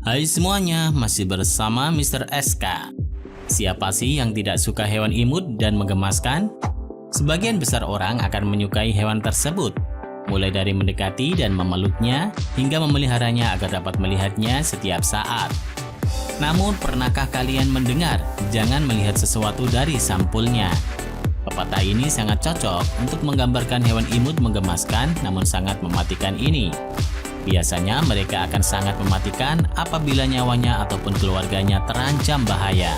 Hai semuanya, masih bersama Mr. SK. Siapa sih yang tidak suka hewan imut dan menggemaskan? Sebagian besar orang akan menyukai hewan tersebut, mulai dari mendekati dan memeluknya, hingga memeliharanya agar dapat melihatnya setiap saat. Namun, pernahkah kalian mendengar, jangan melihat sesuatu dari sampulnya? Pepatah ini sangat cocok untuk menggambarkan hewan imut menggemaskan namun sangat mematikan ini. Biasanya mereka akan sangat mematikan apabila nyawanya ataupun keluarganya terancam bahaya.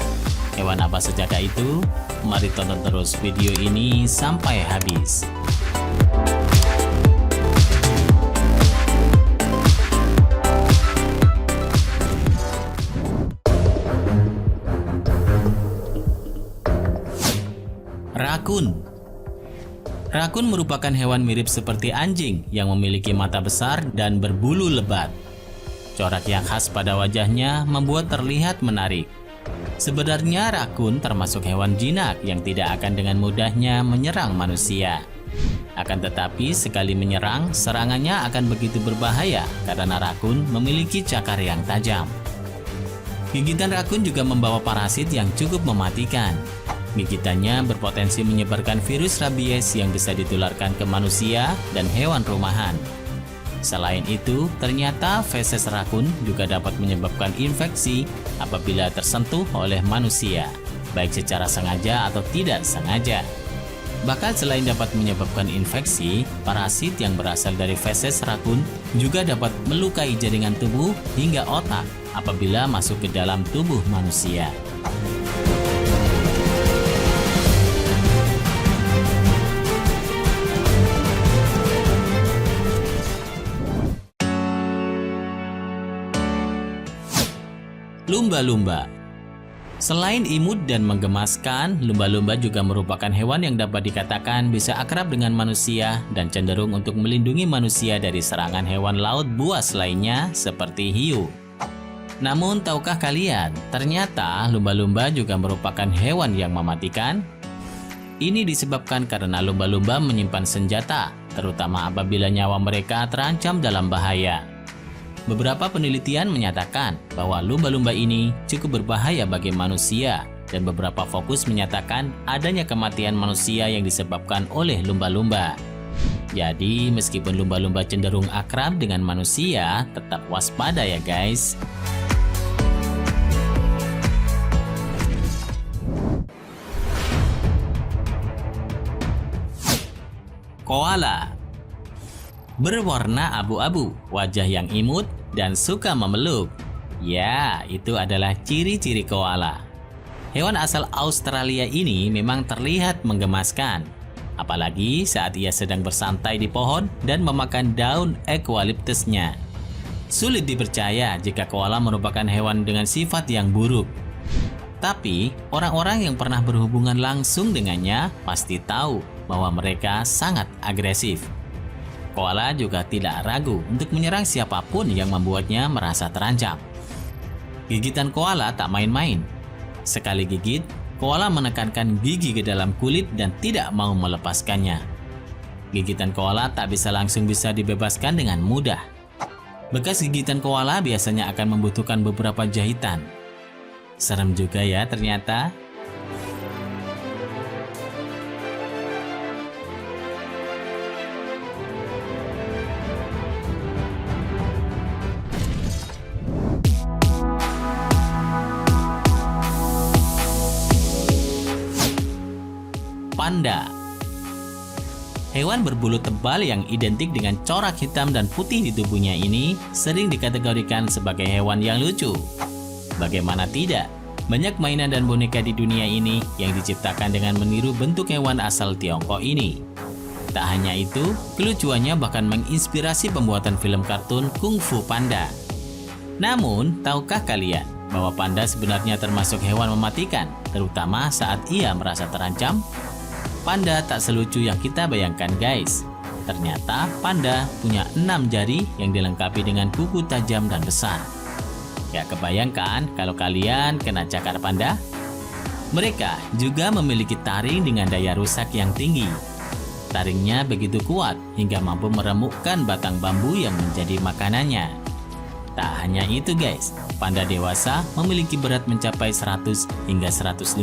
Hewan apa sajakah itu? Mari tonton terus video ini sampai habis. Rakun. Rakun merupakan hewan mirip seperti anjing yang memiliki mata besar dan berbulu lebat. Corak yang khas pada wajahnya membuat terlihat menarik. Sebenarnya rakun termasuk hewan jinak yang tidak akan dengan mudahnya menyerang manusia. Akan tetapi sekali menyerang, serangannya akan begitu berbahaya karena rakun memiliki cakar yang tajam. Gigitan rakun juga membawa parasit yang cukup mematikan. Gigitannya berpotensi menyebarkan virus rabies yang bisa ditularkan ke manusia dan hewan rumahan. Selain itu, ternyata feses rakun juga dapat menyebabkan infeksi apabila tersentuh oleh manusia, baik secara sengaja atau tidak sengaja. Bahkan selain dapat menyebabkan infeksi, parasit yang berasal dari feses rakun juga dapat melukai jaringan tubuh hingga otak apabila masuk ke dalam tubuh manusia. Lumba-lumba. Selain imut dan menggemaskan, lumba-lumba juga merupakan hewan yang dapat dikatakan bisa akrab dengan manusia dan cenderung untuk melindungi manusia dari serangan hewan laut buas lainnya seperti hiu. Namun, tahukah kalian, ternyata lumba-lumba juga merupakan hewan yang mematikan? Ini disebabkan karena lumba-lumba menyimpan senjata, terutama apabila nyawa mereka terancam dalam bahaya. Beberapa penelitian menyatakan bahwa lumba-lumba ini cukup berbahaya bagi manusia dan beberapa fokus menyatakan adanya kematian manusia yang disebabkan oleh lumba-lumba. Jadi, meskipun lumba-lumba cenderung akrab dengan manusia, tetap waspada ya guys. Koala. Berwarna abu-abu, wajah yang imut, dan suka memeluk. Ya, itu adalah ciri-ciri koala. Hewan asal Australia ini memang terlihat menggemaskan. Apalagi saat ia sedang bersantai di pohon dan memakan daun eukaliptusnya. Sulit dipercaya jika koala merupakan hewan dengan sifat yang buruk. Tapi, orang-orang yang pernah berhubungan langsung dengannya pasti tahu bahwa mereka sangat agresif. Koala juga tidak ragu untuk menyerang siapapun yang membuatnya merasa terancam. Gigitan koala tak main-main. Sekali gigit, koala menekankan gigi ke dalam kulit dan tidak mau melepaskannya. Gigitan koala tak langsung bisa dibebaskan dengan mudah. Bekas gigitan koala biasanya akan membutuhkan beberapa jahitan. Serem juga ya ternyata. Panda. Hewan berbulu tebal yang identik dengan corak hitam dan putih di tubuhnya ini sering dikategorikan sebagai hewan yang lucu. Bagaimana tidak? Banyak mainan dan boneka di dunia ini yang diciptakan dengan meniru bentuk hewan asal Tiongkok ini. Tak hanya itu, kelucuannya bahkan menginspirasi pembuatan film kartun Kung Fu Panda. Namun, tahukah kalian bahwa panda sebenarnya termasuk hewan mematikan, terutama saat ia merasa terancam? Panda tak selucu yang kita bayangkan guys. Ternyata panda punya 6 jari yang dilengkapi dengan kuku tajam dan besar. Ya kebayangkan kalau kalian kena cakar panda? Mereka juga memiliki taring dengan daya rusak yang tinggi. Taringnya begitu kuat hingga mampu meremukkan batang bambu yang menjadi makanannya. Tak hanya itu guys, panda dewasa memiliki berat mencapai 100 hingga 115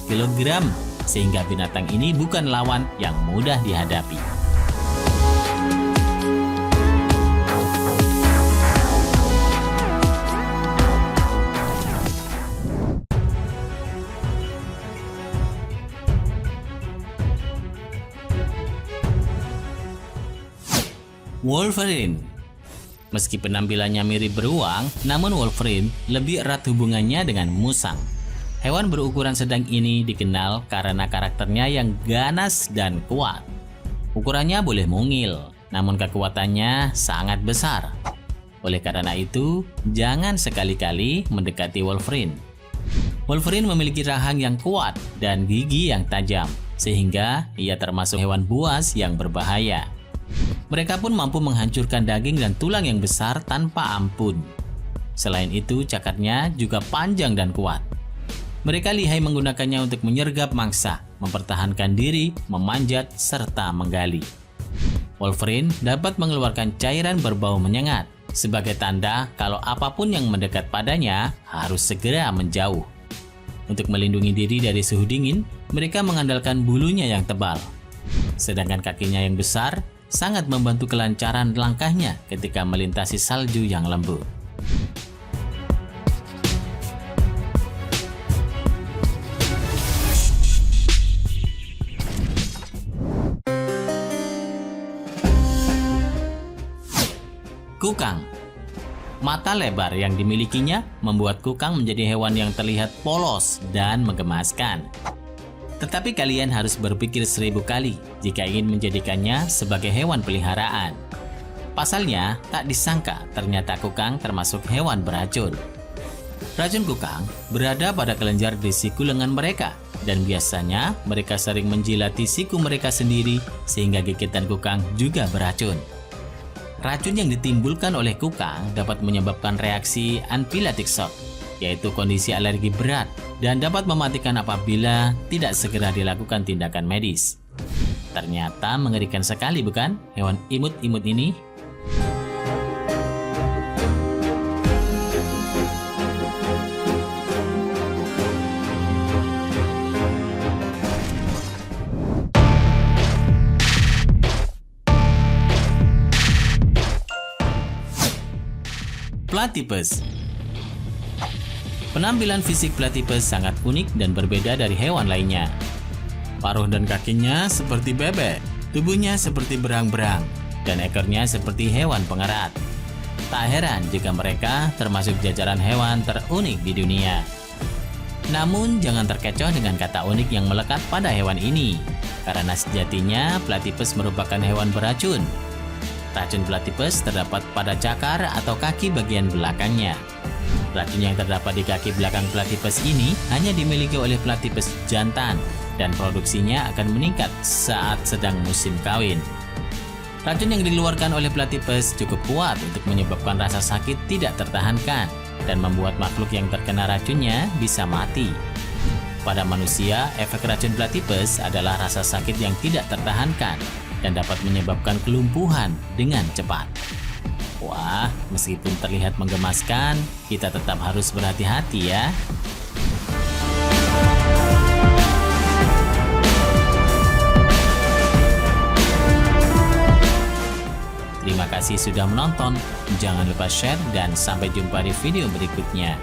kg, sehingga binatang ini bukan lawan yang mudah dihadapi. Wolverine. Meski penampilannya mirip beruang, namun Wolverine lebih erat hubungannya dengan musang. Hewan berukuran sedang ini dikenal karena karakternya yang ganas dan kuat. Ukurannya boleh mungil, namun kekuatannya sangat besar. Oleh karena itu, jangan sekali-kali mendekati Wolverine. Wolverine memiliki rahang yang kuat dan gigi yang tajam, sehingga ia termasuk hewan buas yang berbahaya. Mereka pun mampu menghancurkan daging dan tulang yang besar tanpa ampun. Selain itu, cakatnya juga panjang dan kuat. Mereka lihai menggunakannya untuk menyergap mangsa, mempertahankan diri, memanjat, serta menggali. Wolverine dapat mengeluarkan cairan berbau menyengat, sebagai tanda kalau apapun yang mendekat padanya harus segera menjauh. Untuk melindungi diri dari suhu dingin, mereka mengandalkan bulunya yang tebal. Sedangkan kakinya yang besar sangat membantu kelancaran langkahnya ketika melintasi salju yang lembut. Kukang. Mata lebar yang dimilikinya membuat kukang menjadi hewan yang terlihat polos dan menggemaskan. Tetapi kalian harus berpikir 1000 kali jika ingin menjadikannya sebagai hewan peliharaan. Pasalnya, tak disangka ternyata kukang termasuk hewan beracun. Racun kukang berada pada kelenjar di siku lengan mereka, dan biasanya mereka sering menjilati siku mereka sendiri sehingga gigitan kukang juga beracun. Racun yang ditimbulkan oleh kukang dapat menyebabkan reaksi anaphylactic shock, yaitu kondisi alergi berat dan dapat mematikan apabila tidak segera dilakukan tindakan medis. Ternyata mengerikan sekali bukan hewan imut-imut ini? Platypus. Penampilan fisik platypus sangat unik dan berbeda dari hewan lainnya. Paruh dan kakinya seperti bebek, tubuhnya seperti berang-berang, dan ekornya seperti hewan pengerat. Tak heran jika mereka termasuk jajaran hewan terunik di dunia. Namun jangan terkecoh dengan kata unik yang melekat pada hewan ini, karena sejatinya platypus merupakan hewan beracun. Racun platypus terdapat pada cakar atau kaki bagian belakangnya. Racun yang terdapat di kaki belakang platypus ini hanya dimiliki oleh platypus jantan dan produksinya akan meningkat saat sedang musim kawin. Racun yang dikeluarkan oleh platypus cukup kuat untuk menyebabkan rasa sakit tidak tertahankan dan membuat makhluk yang terkena racunnya bisa mati. Pada manusia, efek racun platypus adalah rasa sakit yang tidak tertahankan dan dapat menyebabkan kelumpuhan dengan cepat. Wah, meskipun terlihat menggemaskan, kita tetap harus berhati-hati ya. Terima kasih sudah menonton. Jangan lupa share dan sampai jumpa di video berikutnya.